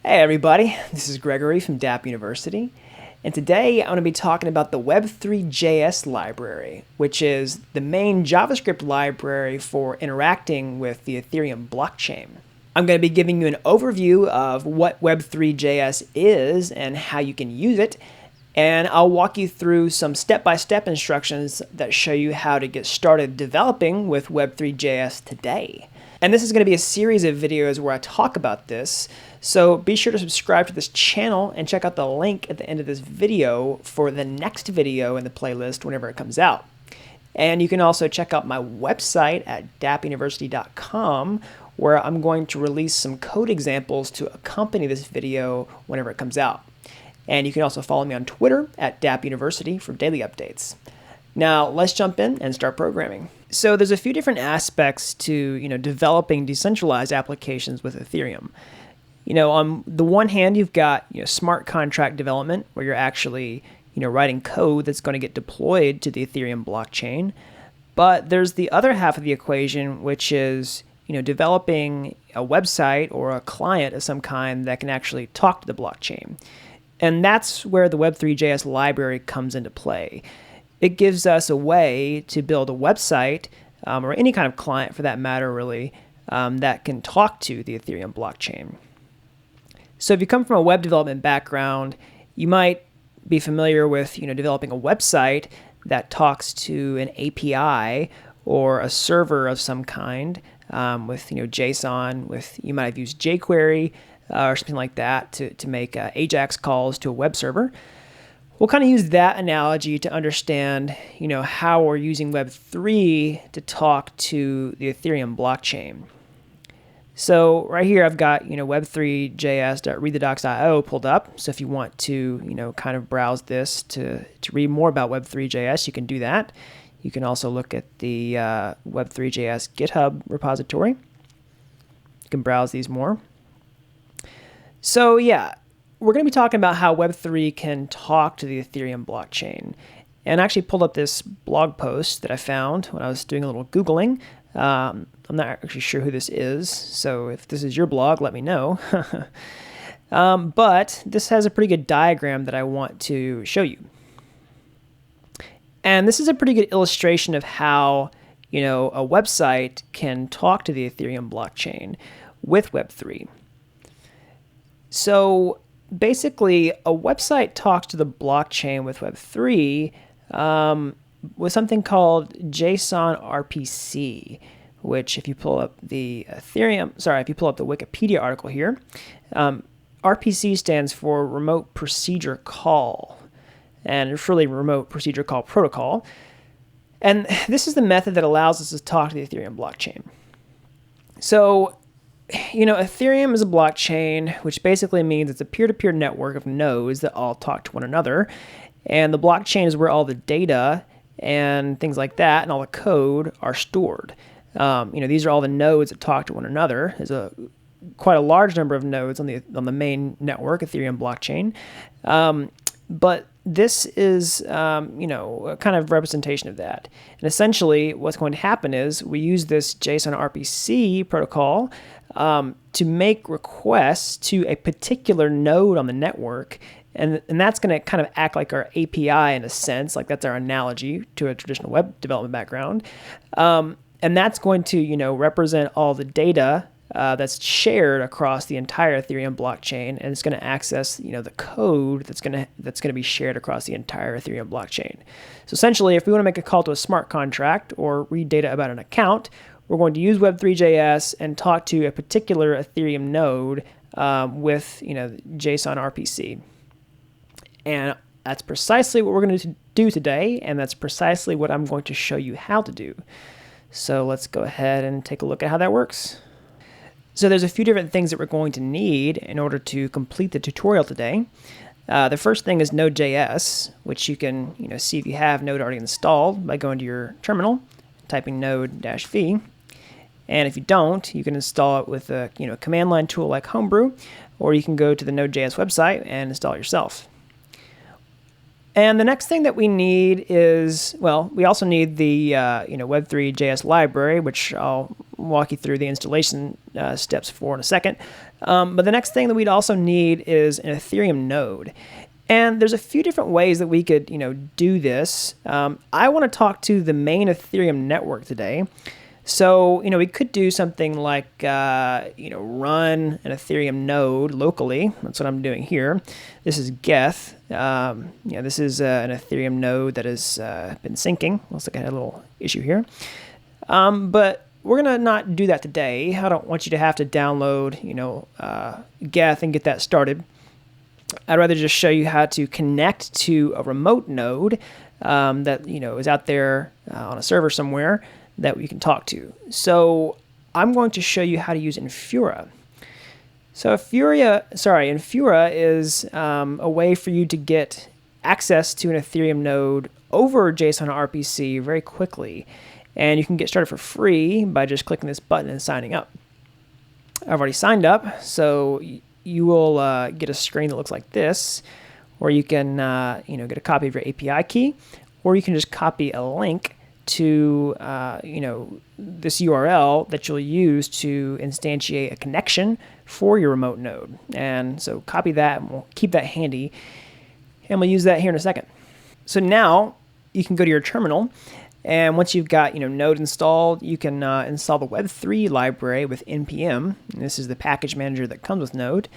Hey everybody, this is Gregory from Dapp University, and today I'm going to be talking about the Web3.js library, which is the main JavaScript library for interacting with the Ethereum blockchain. I'm going to be giving you an overview of what Web3.js is and how you can use it, and I'll walk you through some step-by-step instructions that show you how to get started developing with Web3.js today. And this is going to be a series of videos where I talk about this, so be sure to subscribe to this channel and check out the link at the end of this video for the next video in the playlist whenever it comes out. And you can also check out my website at dappuniversity.com, where I'm going to release some code examples to accompany this video whenever it comes out. And you can also follow me on Twitter at Dapp University for daily updates. Now let's jump in and start programming. So there's a few different aspects to developing decentralized applications with Ethereum. On the one hand, you've got smart contract development, where you're actually writing code that's going to get deployed to the Ethereum blockchain. But there's the other half of the equation, which is developing a website or a client of some kind that can actually talk to the blockchain. And that's where the Web3.js library comes into play. It gives us a way to build a website, or any kind of client for that matter, really, that can talk to the Ethereum blockchain. So if you come from a web development background, you might be familiar with developing a website that talks to an API or a server of some kind, with JSON. You might have used jQuery or something like that to make AJAX calls to a web server. We'll kind of use that analogy to understand, how we're using Web3 to talk to the Ethereum blockchain. So right here, I've got, web3js.readthedocs.io pulled up. So if you want to, kind of browse this to read more about Web3.js, you can do that. You can also look at the Web3.js GitHub repository. You can browse these more. So yeah, we're going to be talking about how Web3 can talk to the Ethereum blockchain. And I actually pulled up this blog post that I found when I was doing a little Googling. I'm not actually sure who this is, so if this is your blog, let me know. But this has a pretty good diagram that I want to show you. And this is a pretty good illustration of how, a website can talk to the Ethereum blockchain with Web3. So basically, a website talks to the blockchain with Web3 with something called JSON RPC, which if you pull up the Wikipedia article here, RPC stands for Remote Procedure Call, and it's really Remote Procedure Call Protocol. And this is the method that allows us to talk to the Ethereum blockchain. So Ethereum is a blockchain, which basically means it's a peer-to-peer network of nodes that all talk to one another. And the blockchain is where all the data and things like that and all the code are stored. These are all the nodes that talk to one another. There's quite a large number of nodes on the main network, Ethereum blockchain. But this is, a kind of representation of that. And essentially, what's going to happen is we use this JSON RPC protocol to make requests to a particular node on the network. And that's going to kind of act like our API in a sense, like that's our analogy to a traditional web development background. And that's going to, represent all the data that's shared across the entire Ethereum blockchain, and it's going to access, the code that's going to be shared across the entire Ethereum blockchain. So essentially, if we want to make a call to a smart contract or read data about an account, we're going to use Web3.js and talk to a particular Ethereum node with, JSON RPC. And that's precisely what we're going to do today, and that's precisely what I'm going to show you how to do. So let's go ahead and take a look at how that works. So there's a few different things that we're going to need in order to complete the tutorial today. The first thing is Node.js, which you can see if you have Node already installed by going to your terminal, typing node-v. And if you don't, you can install it with a command line tool like Homebrew, or you can go to the Node.js website and install it yourself. And the next thing that we need is, we also need the Web3.js library, which I'll walk you through the installation steps for in a second. But the next thing that we'd also need is an Ethereum node. And there's a few different ways that we could, do this. I want to talk to the main Ethereum network today. So, we could do something like, run an Ethereum node locally. That's what I'm doing here. This is Geth. This is an Ethereum node that has been syncing. Looks like I had a little issue here. But we're going to not do that today. I don't want you to have to download, Geth and get that started. I'd rather just show you how to connect to a remote node that, is out there on a server somewhere that we can talk to. So I'm going to show you how to use Infura. So Infura is a way for you to get access to an Ethereum node over JSON RPC very quickly. And you can get started for free by just clicking this button and signing up. I've already signed up, so you will get a screen that looks like this, or you can get a copy of your API key, or you can just copy a link to this URL that you'll use to instantiate a connection for your remote node. And so copy that, and we'll keep that handy, and we'll use that here in a second. So now you can go to your terminal, and once you've got Node installed, you can install the Web3 library with npm. And this is the package manager that comes with Node,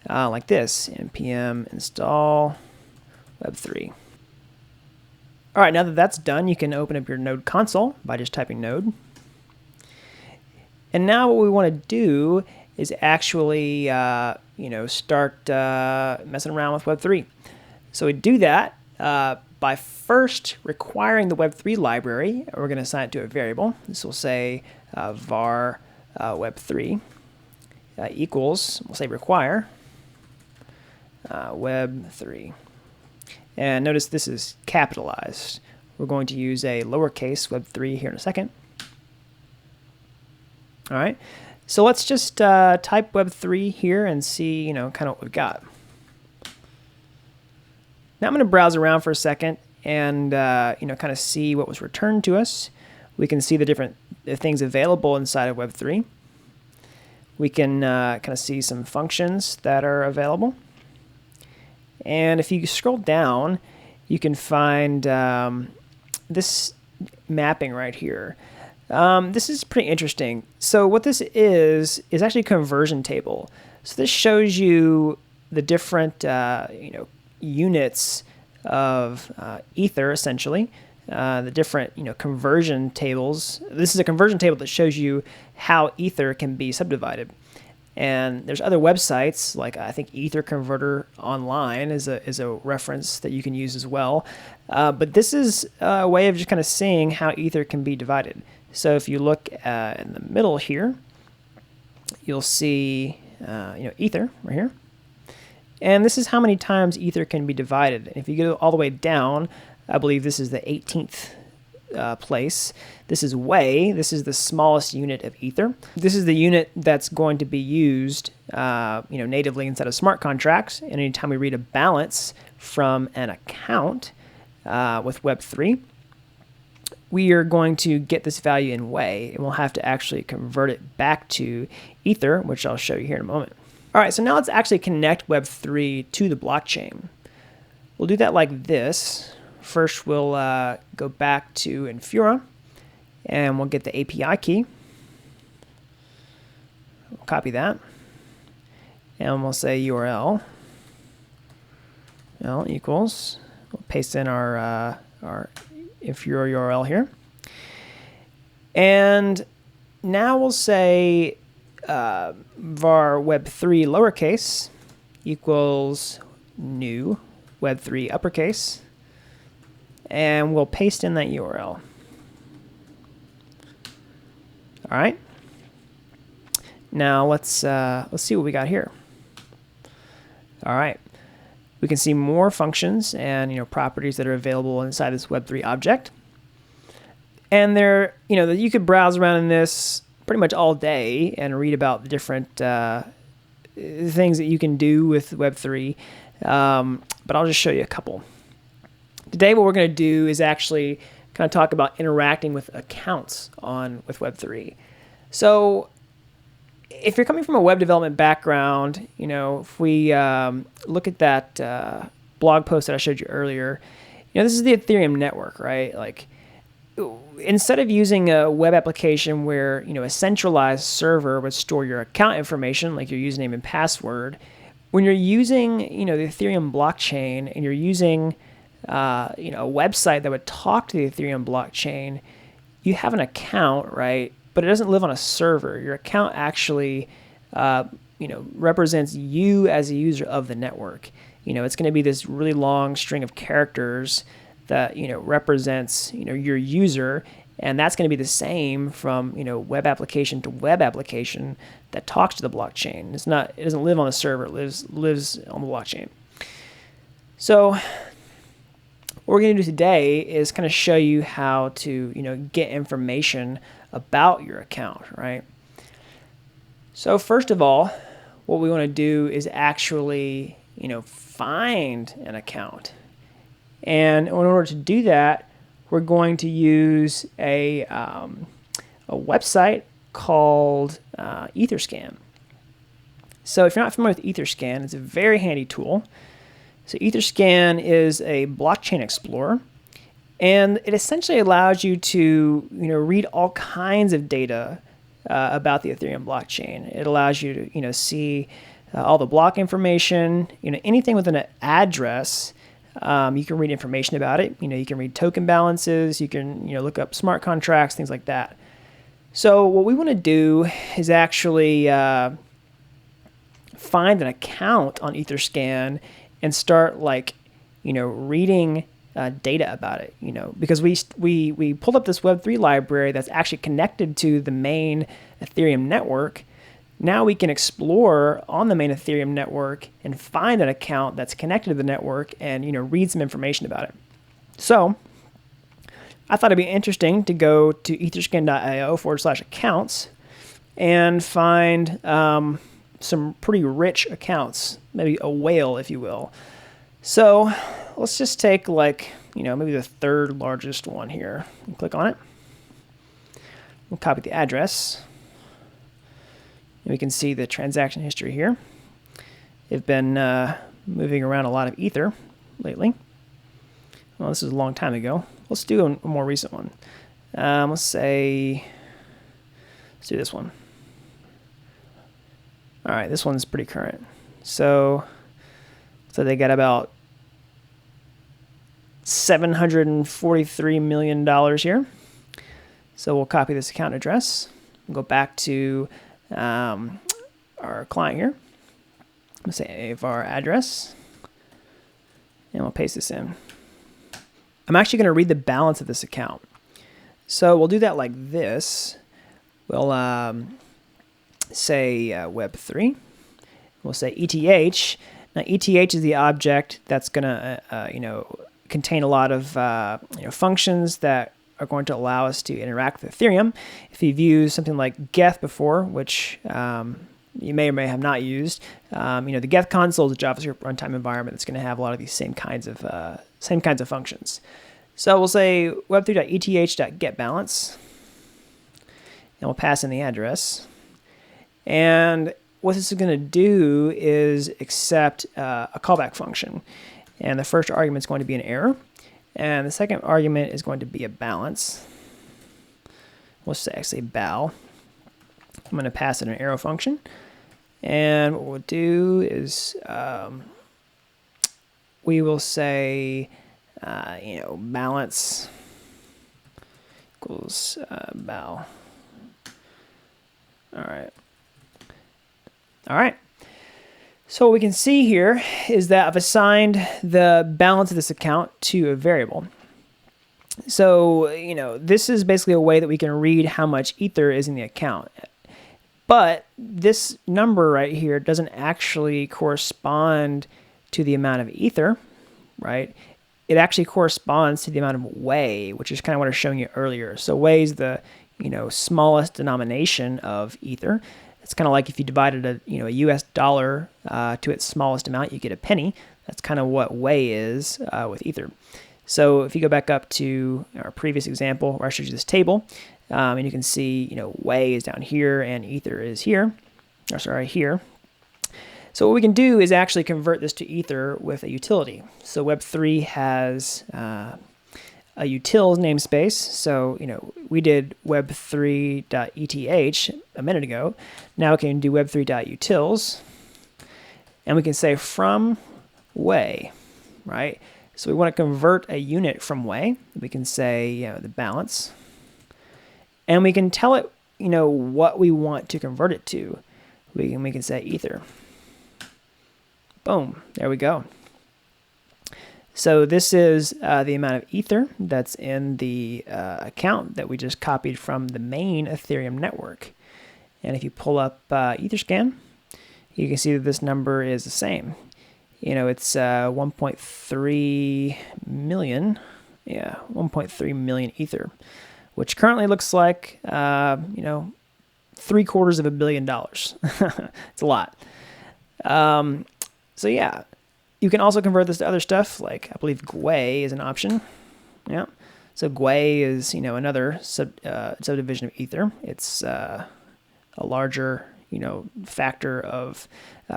like this: npm install Web3. All right, now that that's done, you can open up your Node console by just typing Node. And now what we want to do is actually, start messing around with Web3. So we do that by first requiring the Web3 library. We're going to assign it to a variable. This will say var Web3 equals, we'll say require Web3. And notice this is capitalized. We're going to use a lowercase Web3 here in a second. All right, so let's just type Web3 here and see, kind of what we've got. Now I'm going to browse around for a second and, kind of see what was returned to us. We can see the different things available inside of Web3. We can kind of see some functions that are available. And if you scroll down, you can find this mapping right here. This is pretty interesting. So what this is actually a conversion table. So this shows you the different, units of Ether, essentially. The different, conversion tables. This is a conversion table that shows you how Ether can be subdivided. And there's other websites, like I think Ether Converter Online is a reference that you can use as well. But this is a way of just kind of seeing how Ether can be divided. So if you look in the middle here, you'll see Ether right here. And this is how many times Ether can be divided. And if you go all the way down, I believe this is the 18th place. This is Way. This is the smallest unit of Ether. This is the unit that's going to be used natively inside of smart contracts. And anytime we read a balance from an account with Web3, we are going to get this value in Way, and we'll have to actually convert it back to Ether, which I'll show you here in a moment. All right, so now let's actually connect Web3 to the blockchain. We'll do that like this. First, we'll go back to Infura, and we'll get the API key. We'll copy that, and we'll say URL equals. We'll paste in our Infura URL here, and now we'll say var Web3 lowercase equals new Web3 uppercase. And we'll paste in that URL. All right. Now let's see what we got here. All right. We can see more functions and properties that are available inside this Web3 object. And there, you could browse around in this pretty much all day and read about the different things that you can do with Web3. But I'll just show you a couple. Today, what we're going to do is actually kind of talk about interacting with accounts with Web3. So if you're coming from a web development background, if we look at that blog post that I showed you earlier, this is the Ethereum network, right? Like, instead of using a web application where, a centralized server would store your account information, like your username and password, when you're using, the Ethereum blockchain and you're using, a website that would talk to the Ethereum blockchain, you have an account, right? But it doesn't live on a server. Your account actually, represents you as a user of the network. It's going to be this really long string of characters that, represents, your user. And that's going to be the same from, web application to web application that talks to the blockchain. It doesn't live on a server. It lives on the blockchain. So what we're going to do today is kind of show you how to, get information about your account, right? So first of all, what we want to do is actually, find an account. And in order to do that, we're going to use a website called Etherscan. So if you're not familiar with Etherscan, it's a very handy tool. So Etherscan is a blockchain explorer, and it essentially allows you to read all kinds of data about the Ethereum blockchain. It allows you to see all the block information, anything with an address. You can read information about it. You can read token balances. You can look up smart contracts, things like that. So what we want to do is actually find an account on Etherscan and start reading data about it. Because we pulled up this Web3 library that's actually connected to the main Ethereum network. Now we can explore on the main Ethereum network and find an account that's connected to the network and read some information about it. So I thought it'd be interesting to go to etherscan.io/accounts and find some pretty rich accounts, maybe a whale, if you will. So let's just take maybe the third largest one here and click on it. We'll copy the address. And we can see the transaction history here. They've been moving around a lot of Ether lately. Well, this is a long time ago. Let's do a more recent one. Let's do this one. All right, this one's pretty current. So they got about $743 million here. So we'll copy this account address. We'll go back to our client here. Let's say var address, and we'll paste this in. I'm actually going to read the balance of this account. So we'll do that like this. We'll say Web3. We'll say ETH. Now ETH is the object that's going to contain a lot of functions that are going to allow us to interact with Ethereum. If you've used something like Geth before, which you may or may have not used, the Geth console is a JavaScript runtime environment that's going to have a lot of these same kinds of functions. So we'll say web3.eth.getBalance, and we'll pass in the address. And what this is going to do is accept a callback function. And the first argument is going to be an error. And the second argument is going to be a balance. We'll say bal. I'm going to pass in an arrow function. And what we'll do is we will say, balance equals bal. All right. So what we can see here is that I've assigned the balance of this account to a variable. So, this is basically a way that we can read how much Ether is in the account. But this number right here doesn't actually correspond to the amount of Ether, right? It actually corresponds to the amount of Wei, which is kind of what I was showing you earlier. So Wei is the, smallest denomination of Ether. It's kind of like if you divided a US dollar to its smallest amount, you get a penny. That's kind of what Wei is with Ether. So if you go back up to our previous example where I showed you this table, and you can see Wei is down here and Ether is here. or sorry, here. So what we can do is actually convert this to Ether with a utility. So Web3 has a utils namespace. So, we did web3.eth a minute ago. Now we can do web3.utils. And we can say from way, right? So we want to convert a unit from way. We can say, the balance. And we can tell it, what we want to convert it to. We can say Ether. Boom, there we go. So this is the amount of Ether that's in the account that we just copied from the main Ethereum network. And if you pull up Etherscan, you can see that this number is the same. It's 1.3 million. Yeah, 1.3 million Ether, which currently looks like, $750 million. It's a lot. So yeah, you can also convert this to other stuff, like I believe Gwei is an option. Yeah. So Gwei is, another subdivision of Ether. It's a larger, factor of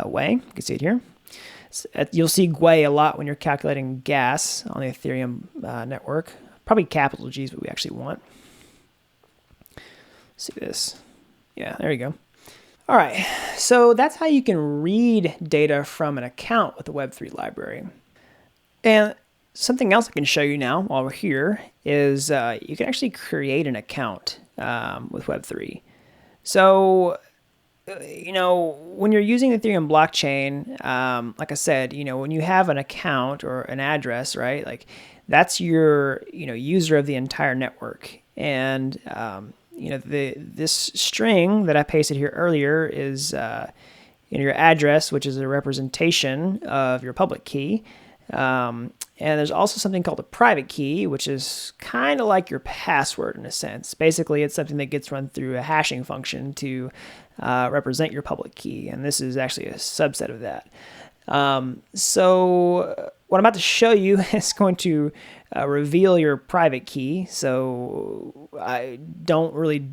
Wei. You can see it here. You'll see Gwei a lot when you're calculating gas on the Ethereum network. Probably capital G is what we actually want. See this. Yeah, there you go. All right, so that's how you can read data from an account with the Web3 library. And something else I can show you now while we're here is you can actually create an account with Web3. So, when you're using the Ethereum blockchain, like I said, when you have an account or an address, right, like that's your, user of the entire network. And, this string that I pasted here earlier is your address, which is a representation of your public key. And there's also something called a private key, which is kind of like your password in a sense. Basically, it's something that gets run through a hashing function to represent your public key. And this is actually a subset of that. So what I'm about to show you is going to reveal your private key. So I don't really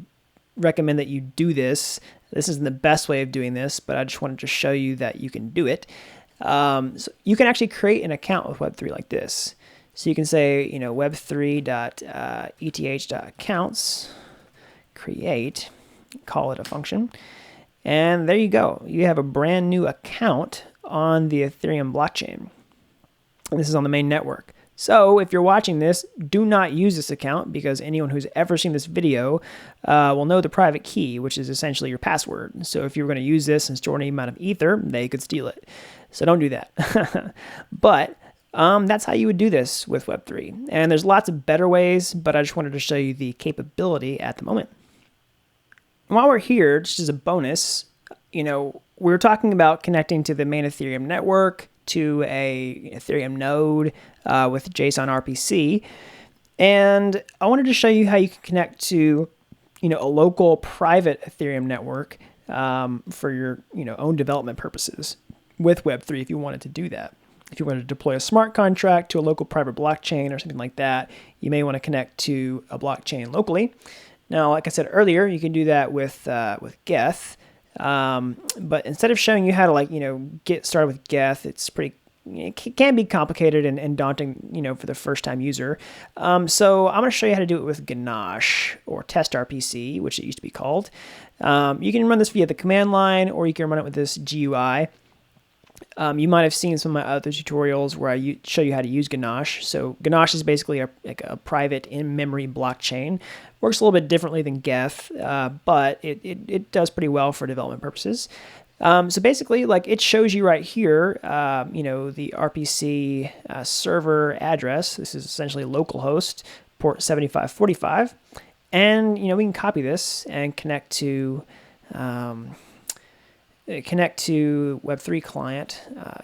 recommend that you do this. This isn't the best way of doing this, but I just wanted to show you that you can do it. So you can actually create an account with Web3 like this. So you can say, web3.eth.accounts, create, call it a function. And there you go. You have a brand new account on the Ethereum blockchain. And this is on the main network. So if you're watching this, do not use this account because anyone who's ever seen this video will know the private key, which is essentially your password. So if you were going to use this and store any amount of Ether, they could steal it. So don't do that. But that's how you would do this with Web3. And there's lots of better ways, but I just wanted to show you the capability at the moment. And while we're here, just as a bonus, we're talking about connecting to the main Ethereum network, to a Ethereum node with JSON RPC. And I wanted to show you how you can connect to, a local private Ethereum network for your, own development purposes with Web3 if you wanted to do that. If you wanted to deploy a smart contract to a local private blockchain or something like that, you may want to connect to a blockchain locally. Now, like I said earlier, you can do that with Geth. But instead of showing you how to get started with Geth, it can be complicated and daunting, for the first time user. So I'm going to show you how to do it with Ganache or Test RPC, which it used to be called. You can run this via the command line, or you can run it with this GUI. You might have seen some of my other tutorials where I show you how to use Ganache. So Ganache is basically a private in-memory blockchain. Works a little bit differently than Geth, but it does pretty well for development purposes. So basically, it shows you right here, the RPC server address. This is essentially localhost, port 7545. And, we can copy this and connect to Web3 client,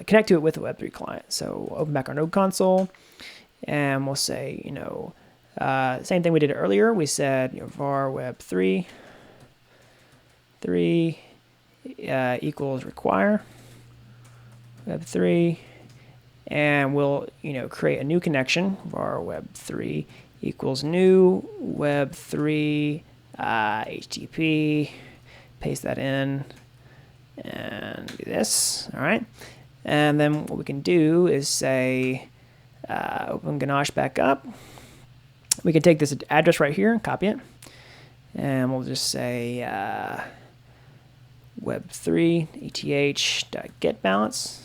connect to it with a Web3 client. So open back our node console, and we'll say, same thing we did earlier. We said, var web3 equals require web3, and we'll, create a new connection. Var web3 equals new web3 HTTP, paste that in. and do this. All right. And then what we can do is say, open Ganache back up. We can take this address right here and copy it. And we'll just say web3 eth.getBalance.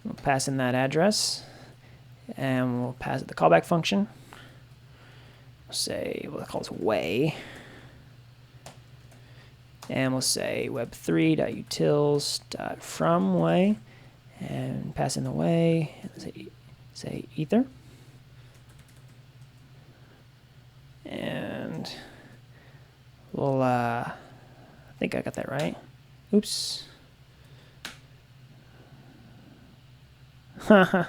We'll pass in that address. And we'll pass it the callback function. We'll say, we'll call this way. And we'll say web3.utils.fromWay. And pass in the way. And say ether. And we'll, I think I got that right. Oops. I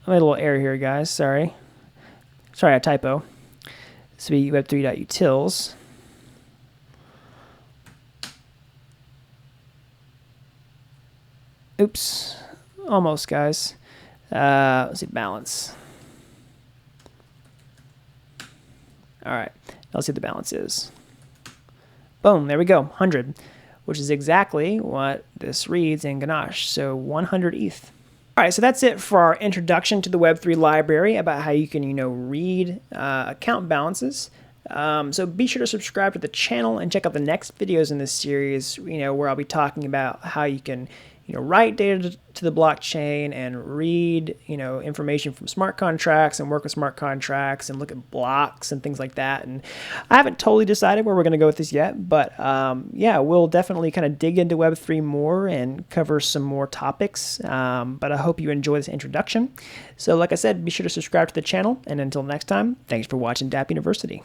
made a little error here, guys. Sorry, a typo. This will be web3.utils. Oops. Almost, guys. Let's see, balance. All right, let's see what the balance is. Boom, there we go, 100, which is exactly what this reads in Ganache, so 100 ETH. All right, so that's it for our introduction to the Web3 library about how you can, read account balances. So be sure to subscribe to the channel and check out the next videos in this series, where I'll be talking about how you can, write data to the blockchain and read, information from smart contracts and work with smart contracts and look at blocks and things like that. And I haven't totally decided where we're going to go with this yet, but yeah, we'll definitely kind of dig into Web3 more and cover some more topics. But I hope you enjoy this introduction. So like I said, be sure to subscribe to the channel. And until next time, thanks for watching Dapp University.